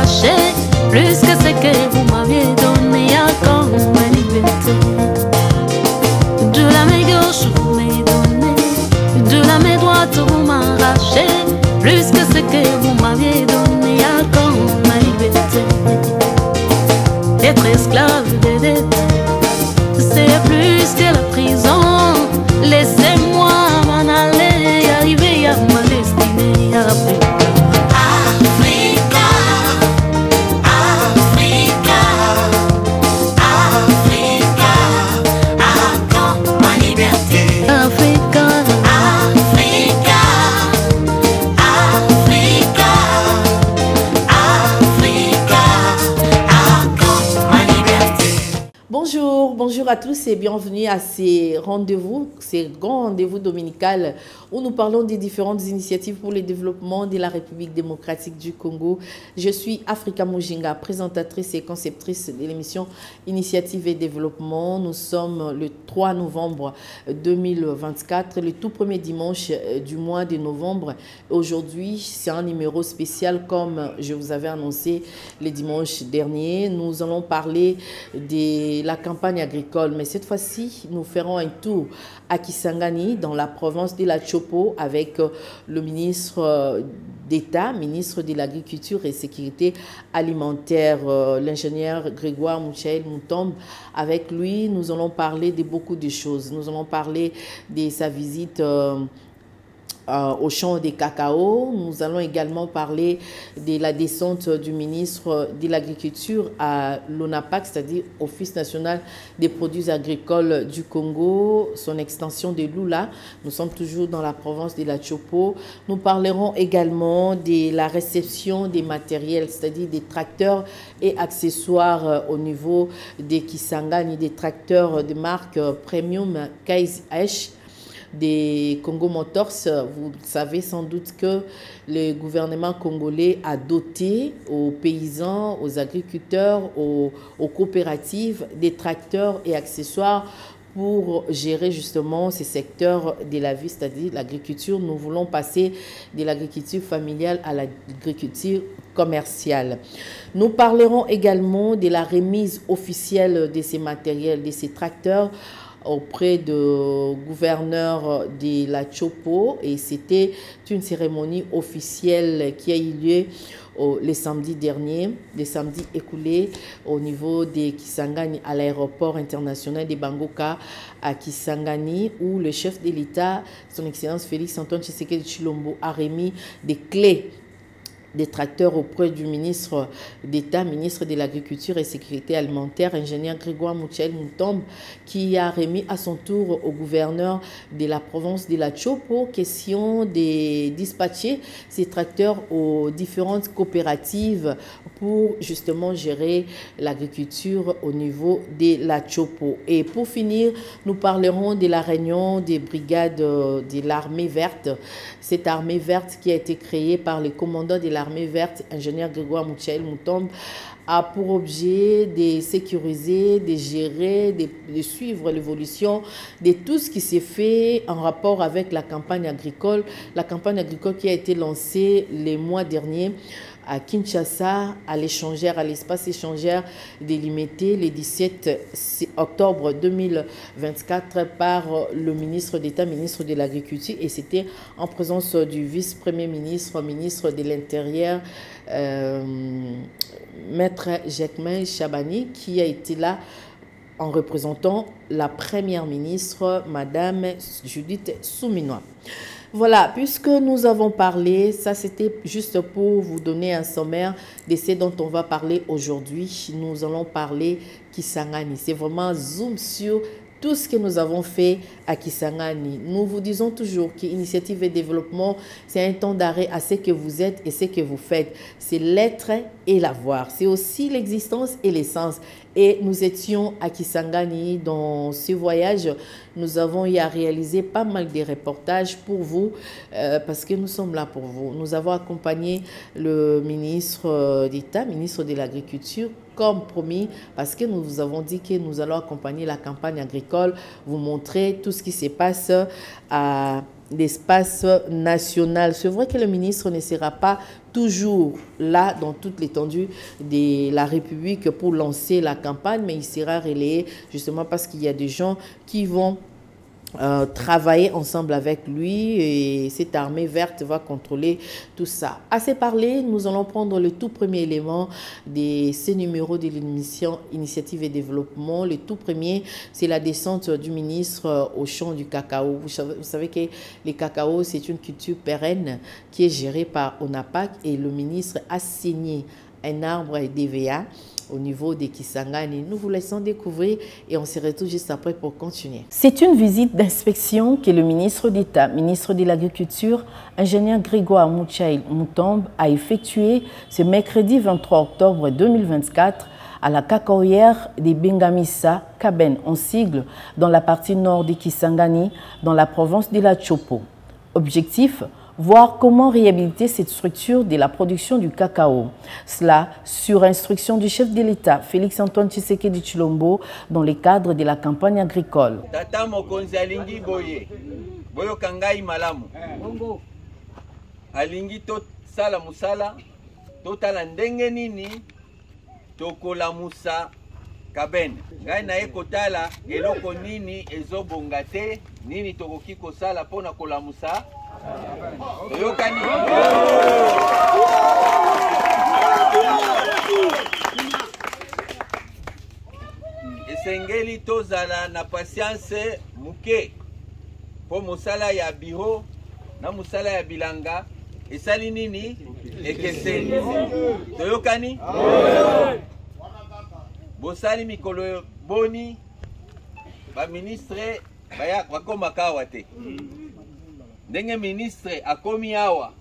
m'arracher plus que ce que vous m'aviez donné encore ma liberté. De la main gauche vous m'avez donné, de la main droite vous m'arrachez plus que ce que vous m'aviez donné encore ma liberté. Être esclave des dettes, c'est plus que la prison. Laissez-moi m'en aller, arriver à ma destinée, Africa. Bonjour à tous et bienvenue à ces rendez-vous dominical où nous parlons des différentes initiatives pour le développement de la République démocratique du Congo. Je suis Africa Mujinga, présentatrice et conceptrice de l'émission Initiative et Développement. Nous sommes le 3 novembre 2024, le tout premier dimanche du mois de novembre. Aujourd'hui, c'est un numéro spécial comme je vous avais annoncé le dimanche dernier. Nous allons parler de la campagne agricole, mais cette fois-ci, nous ferons un tour à Kisangani, dans la province de la Chopo, avec le ministre d'État, ministre de l'Agriculture et Sécurité alimentaire, l'ingénieur Grégoire Mouchaël Moutombe. Avec lui, nous allons parler de beaucoup de choses. Nous allons parler de sa visite au champ des cacao. Nous allons également parler de la descente du ministre de l'Agriculture à l'ONAPAC, c'est-à-dire Office national des produits agricoles du Congo, son extension de Lula. Nous sommes toujours dans la province de la Chopo. Nous parlerons également de la réception des matériels, c'est-à-dire des tracteurs et accessoires au niveau des Kisangani, des tracteurs de marque Premium KSH, des Congo Motors. Vous savez sans doute que le gouvernement congolais a doté aux paysans, aux agriculteurs, aux coopératives des tracteurs et accessoires pour gérer justement ces secteurs de la vie, c'est-à-dire l'agriculture. Nous voulons passer de l'agriculture familiale à l'agriculture commerciale. Nous parlerons également de la remise officielle de ces matériels, de ces tracteurs auprès du gouverneur de la Chopo, et c'était une cérémonie officielle qui a eu lieu les samedis derniers, les samedis écoulés au niveau de Kisangani à l'aéroport international de Bangoka à Kisangani, où le chef de l'État, son Excellence Félix Antoine Tshisekedi Tshilombo, a remis des clés des tracteurs auprès du ministre d'État, ministre de l'Agriculture et Sécurité alimentaire, ingénieur Grégoire Mouchaël Moutombe, qui a remis à son tour au gouverneur de la province de la Chopo question de dispatcher ces tracteurs aux différentes coopératives pour justement gérer l'agriculture au niveau de la Chopo. Et pour finir, nous parlerons de la réunion des brigades de l'armée verte. Cette armée verte qui a été créée par les commandants de l'armée verte, ingénieur Grégoire Mouchaël Moutombe, a pour objet de sécuriser, de gérer, de suivre l'évolution de tout ce qui s'est fait en rapport avec la campagne agricole qui a été lancée les mois derniers à Kinshasa, à l'échangère, à l'espace échangère délimité le 17 octobre 2024 par le ministre d'État, ministre de l'Agriculture, et c'était en présence du vice-premier ministre, ministre de l'Intérieur, Maître Jacquemain Chabani, qui a été là en représentant la première ministre, Madame Judith Souminois. Voilà, puisque nous avons parlé, ça c'était juste pour vous donner un sommaire de ce dont on va parler aujourd'hui. Nous allons parler Kisangani. C'est vraiment zoom sur tout ce que nous avons fait à Kisangani. Nous vous disons toujours qu'Initiative et Développement, c'est un temps d'arrêt à ce que vous êtes et ce que vous faites. C'est l'être et l'avoir. C'est aussi l'existence et l'essence. Et nous étions à Kisangani dans ce voyage. Nous avons y à réaliser pas mal de reportages pour vous parce que nous sommes là pour vous. Nous avons accompagné le ministre d'État, ministre de l'Agriculture, comme promis, parce que nous vous avons dit que nous allons accompagner la campagne agricole, vous montrer tout ce qui se passe à l'espace national. C'est vrai que le ministre ne sera pas toujours là dans toute l'étendue de la République pour lancer la campagne, mais il sera relayé justement parce qu'il y a des gens qui vont travailler ensemble avec lui et cette armée verte va contrôler tout ça. Assez parlé, nous allons prendre le tout premier élément de ces numéros de l'émission Initiative et Développement. Le tout premier, c'est la descente du ministre au champ du cacao. Vous savez que le cacao, c'est une culture pérenne qui est gérée par ONAPAC et le ministre a signé un arbre DVA au niveau des Kisangani. Nous vous laissons découvrir et on se retrouve juste après pour continuer. C'est une visite d'inspection que le ministre d'État, ministre de l'Agriculture, ingénieur Grégoire Mouchaïl Moutombe, a effectuée ce mercredi 23 octobre 2024 à la cacaoyère des Bengamisa, Kaben en sigle, dans la partie nord des Kisangani, dans la province de la Chopo. Objectif: voir comment réhabiliter cette structure de la production du cacao. Cela sur instruction du chef de l'État, Félix-Antoine Tshisekedi Tshilombo, dans le cadre de la campagne agricole. Tata mokonzi alingi boye, boyo kangai malamu. Alingi to sala musala, to tala ndenge nini, to kola musa Kaben. Ngai na ekotala eloko nini ezobongate, nini tokoki kosala pona kola musa. Esengeli tozala na patience muke po musala ya biro na musala ya bilanga esali nini ekeseni toyokani bosali mikolo boni ba ministre baya bakoma kawa te ndenge ministre akomi awa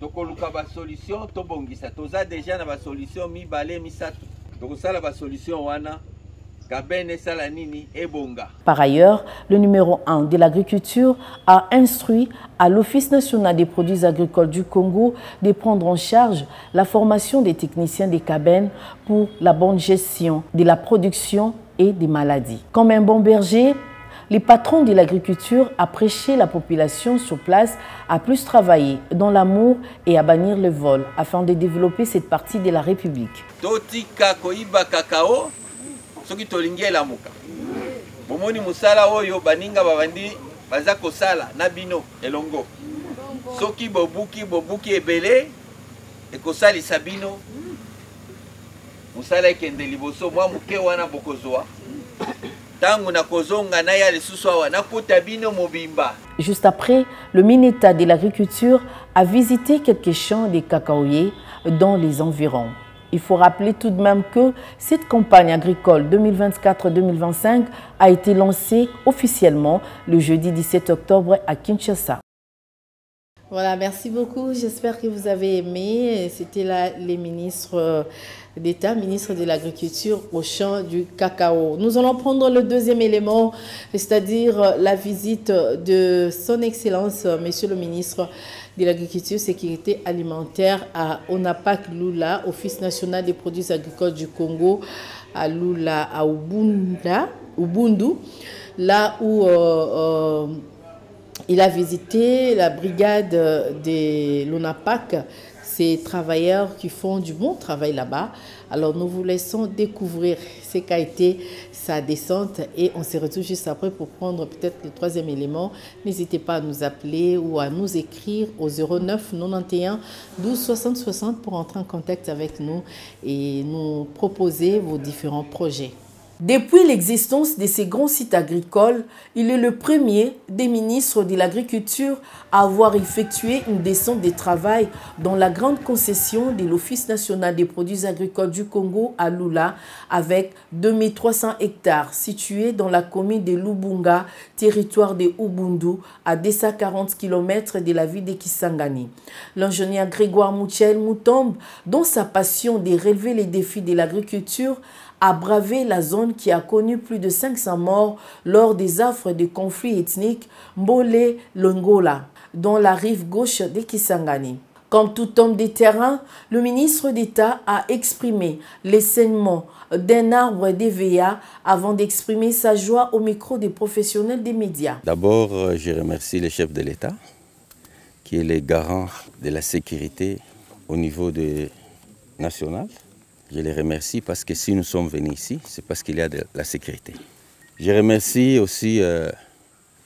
tokoluka ba solution tobongisa toza déjà na ba solution mibale misatu tokosala ba solution wana Kaben esala nini ebonga. Par ailleurs, le numéro 1 de l'agriculture a instruit à l'Office national des produits agricoles du Congo de prendre en charge la formation des techniciens des Kaben pour la bonne gestion de la production et des maladies. Comme un bon berger, les patrons de l'agriculture a prêché la population sur place à plus travailler dans l'amour et à bannir le vol afin de développer cette partie de la République. Totika koiba cacao, soki tolingi elamuka. Bomoni musala oyo baninga babandi baza kosala na bino elongo. Soki bobuki ebele ekosali sabino. Musala ekende liboso mwa muke wana bokozwa. Juste après, le ministère de l'Agriculture a visité quelques champs de cacaoyers dans les environs. Il faut rappeler tout de même que cette campagne agricole 2024-2025 a été lancée officiellement le jeudi 17 octobre à Kinshasa. Voilà, merci beaucoup. J'espère que vous avez aimé. C'était là les ministres d'État, ministre de l'Agriculture au champ du cacao. Nous allons prendre le deuxième élément, c'est-à-dire la visite de son Excellence, Monsieur le ministre de l'Agriculture et Sécurité Alimentaire à ONAPAC Lula, Office national des produits agricoles du Congo, à Lula, à Ubundu, là où il a visité la brigade de l'ONAPAC, ces travailleurs qui font du bon travail là-bas. Alors nous vous laissons découvrir ce qu'a été sa descente et on se retrouve juste après pour prendre peut-être le troisième élément. N'hésitez pas à nous appeler ou à nous écrire au 09 91 12 60 60 pour entrer en contact avec nous et nous proposer vos différents projets. Depuis l'existence de ces grands sites agricoles, il est le premier des ministres de l'Agriculture à avoir effectué une descente de travail dans la grande concession de l'Office national des produits agricoles du Congo à Lula avec 2300 hectares situés dans la commune de Lubunga, territoire de Ubundu, à 240 km de la ville de Kisangani. L'ingénieur Grégoire Mouchaïl Moutombe, dont sa passion de relever les défis de l'agriculture, a bravé la zone qui a connu plus de 500 morts lors des affres de conflits ethniques Mbole-Longola, dans la rive gauche de Kisangani. Comme tout homme des terrains, le ministre d'État a exprimé les saignements d'un arbre d'EVA avant d'exprimer sa joie au micro des professionnels des médias. D'abord, je remercie le chef de l'État, qui est le garant de la sécurité au niveau national. Je les remercie parce que si nous sommes venus ici, c'est parce qu'il y a de la sécurité. Je remercie aussi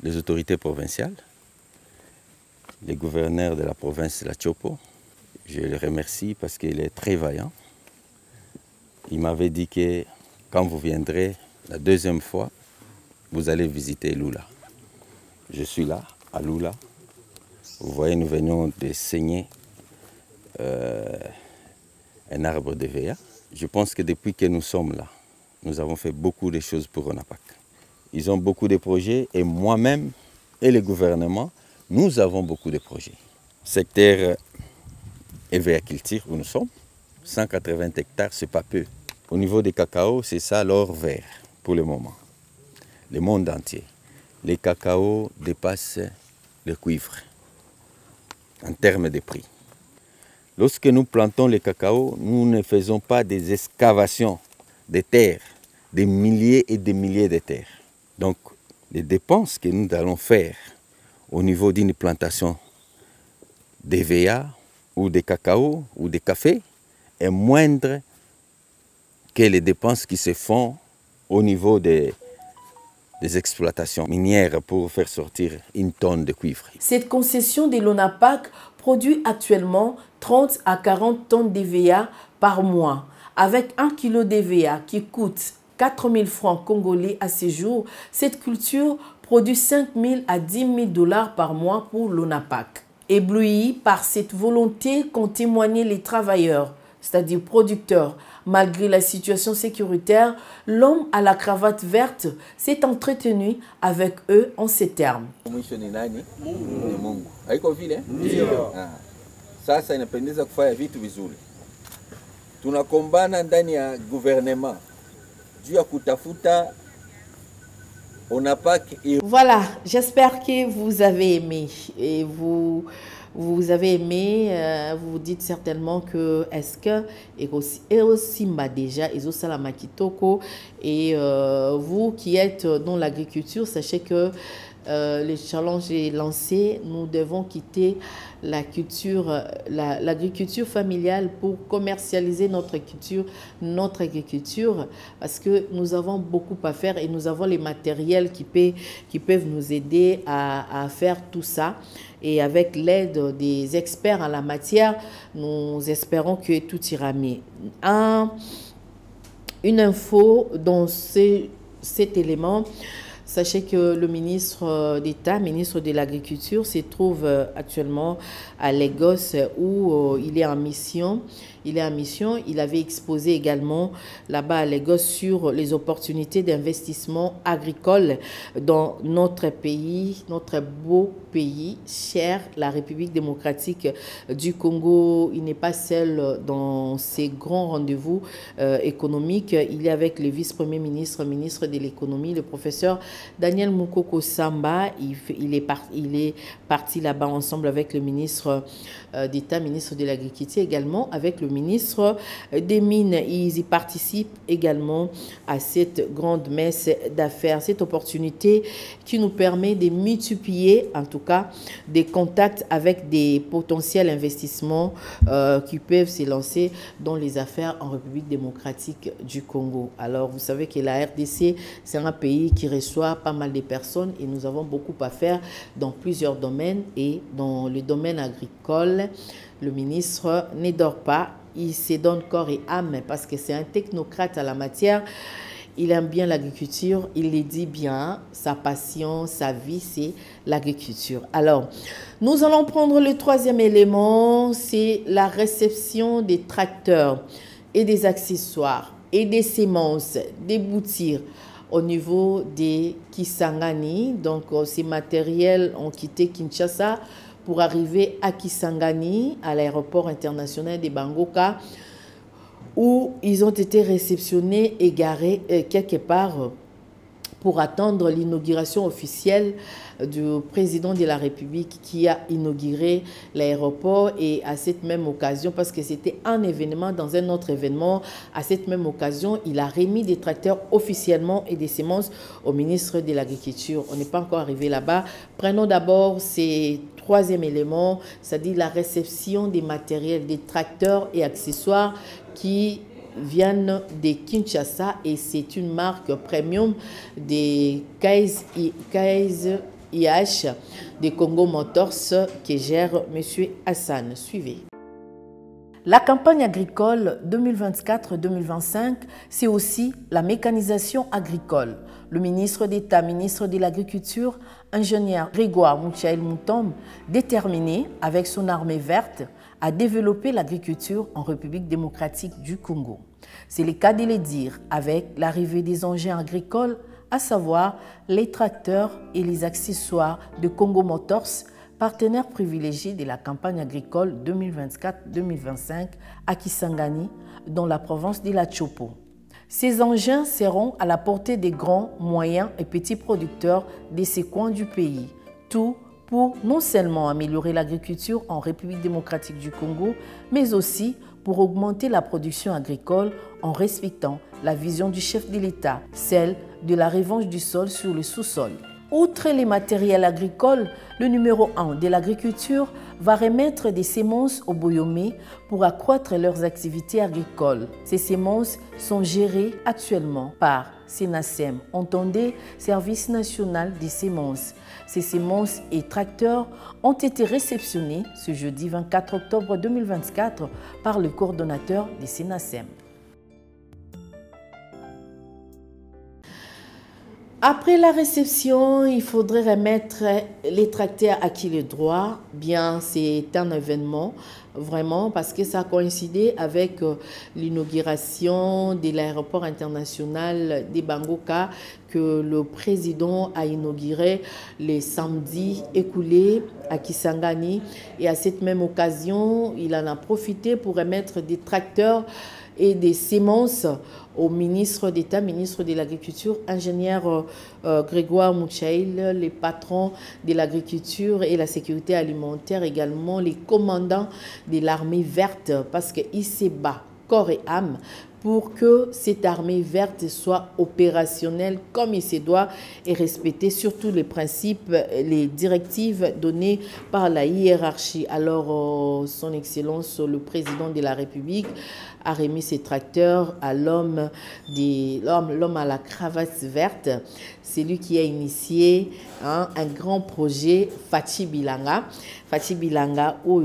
les autorités provinciales, le gouverneur de la province de la Chopo. Je le remercie parce qu'il est très vaillant. Il m'avait dit que quand vous viendrez la deuxième fois, vous allez visiter Lula. Je suis là, à Lula. Vous voyez, nous venons de saigner un arbre d'EVA. Je pense que depuis que nous sommes là, nous avons fait beaucoup de choses pour ONAPAC. Ils ont beaucoup de projets et moi-même et le gouvernement, nous avons beaucoup de projets. Secteur EVA culture où nous sommes, 180 hectares, c'est pas peu. Au niveau des cacao, c'est ça l'or vert pour le moment. Le monde entier. Les cacao dépassent le cuivre en termes de prix. Lorsque nous plantons le cacao, nous ne faisons pas des excavations de terres, des milliers et des milliers de terres. Donc, les dépenses que nous allons faire au niveau d'une plantation d'EVA ou de cacao ou de café est moindre que les dépenses qui se font au niveau des exploitations minières pour faire sortir une tonne de cuivre. Cette concession de l'ONAPAC produit actuellement 30 à 40 tonnes d'EVA par mois. Avec 1 kg d'EVA qui coûte 4 000 francs congolais à ce jour, cette culture produit 5 000 à 10 000 $ par mois pour l'ONAPAC. Éblouis par cette volonté qu'ont témoigné les travailleurs, c'est-à-dire producteurs, malgré la situation sécuritaire, l'homme à la cravate verte s'est entretenu avec eux en ces termes. Sasa inapendeza kufanya vitu vizuri. Tunakombana ndani ya gouvernement juu ya kutafuta ONAPAC. Voilà, j'espère que vous avez aimé et vous avez aimé, vous vous dites certainement que est-ce que Erosimba déjà, Ezosala Kitoko, et vous qui êtes dans l'agriculture, sachez que le challenge est lancé, nous devons quitter l'agriculture familiale pour commercialiser notre agriculture, parce que nous avons beaucoup à faire et nous avons les matériels qui peuvent nous aider à faire tout ça. Et avec l'aide des experts en la matière, nous espérons que tout ira mieux. Une info dans cet élément. Sachez que le ministre d'État, ministre de l'Agriculture, se trouve actuellement à Lagos où il est en mission. Il avait exposé également là-bas à Lagos sur les opportunités d'investissement agricole dans notre pays, notre beau pays, cher, la République démocratique du Congo. Il n'est pas seul dans ces grands rendez-vous économiques. Il est avec le vice-premier ministre, ministre de l'économie, le professeur Daniel Mukoko Samba. Il est parti là-bas ensemble avec le ministre d'État, ministre de l'Agriculture, également avec le ministre des Mines. Ils y participent également à cette grande messe d'affaires, cette opportunité qui nous permet de multiplier, en tout cas, des contacts avec des potentiels investissements qui peuvent se lancer dans les affaires en République démocratique du Congo. Alors, vous savez que la RDC, c'est un pays qui reçoit pas mal de personnes et nous avons beaucoup à faire dans plusieurs domaines, et dans le domaine agricole, le ministre ne dort pas, il se donne corps et âme parce que c'est un technocrate à la matière. Il aime bien l'agriculture, il le dit bien, sa passion, sa vie, c'est l'agriculture. Alors, nous allons prendre le troisième élément, c'est la réception des tracteurs et des accessoires et des semences, des boutiques au niveau des Kisangani. Donc, ces matériels ont quitté Kinshasa pour arriver à Kisangani, à l'aéroport international de Bangoka, où ils ont été réceptionnés et garés quelque part pour attendre l'inauguration officielle du président de la République qui a inauguré l'aéroport. Et à cette même occasion, parce que c'était un événement dans un autre événement, à cette même occasion, il a remis des tracteurs officiellement et des semences au ministre de l'Agriculture. On n'est pas encore arrivé là-bas. Prenons d'abord ces troisième élément, c'est-à-dire la réception des matériels, des tracteurs et accessoires qui viennent de Kinshasa, et c'est une marque premium des KS IH de Congo Motors que gère M. Hassan. Suivez. La campagne agricole 2024-2025, c'est aussi la mécanisation agricole. Le ministre d'État, ministre de l'Agriculture, ingénieur Grégoire Mouchaïl Moutombe, déterminé avec son armée verte à développer l'agriculture en République démocratique du Congo. C'est le cas de le dire avec l'arrivée des engins agricoles, à savoir les tracteurs et les accessoires de Congo Motors, partenaire privilégié de la campagne agricole 2024-2025 à Kisangani, dans la province de la Chopo. Ces engins seront à la portée des grands, moyens et petits producteurs de ces coins du pays, tout pour non seulement améliorer l'agriculture en République démocratique du Congo, mais aussi pour augmenter la production agricole en respectant la vision du chef de l'État, celle de la revanche du sol sur le sous-sol. Outre les matériels agricoles, le numéro 1 de l'agriculture va remettre des semences aux Boyomé pour accroître leurs activités agricoles. Ces semences sont gérées actuellement par SENASEM, entendez Service national des semences. Ces semences et tracteurs ont été réceptionnés ce jeudi 24 octobre 2024 par le coordonnateur des SENASEM. Après la réception, il faudrait remettre les tracteurs à qui le droit. Bien, c'est un événement, vraiment, parce que ça a coïncidé avec l'inauguration de l'aéroport international de Bangoka que le président a inauguré les samedis écoulés à Kisangani. Et à cette même occasion, il en a profité pour remettre des tracteurs et des semences au ministre d'État, ministre de l'Agriculture, ingénieur Grégoire Mouchaïl, les patrons de l'agriculture et la sécurité alimentaire, également les commandants de l'armée verte, parce qu'il s'est bat corps et âme pour que cette armée verte soit opérationnelle comme il se doit et respecter surtout les principes, les directives données par la hiérarchie. Alors, son Excellence, le président de la République, a remis ses tracteurs à l'homme à la cravate verte. C'est lui qui a initié un grand projet Fachi Bilanga. Fachi Bilanga, où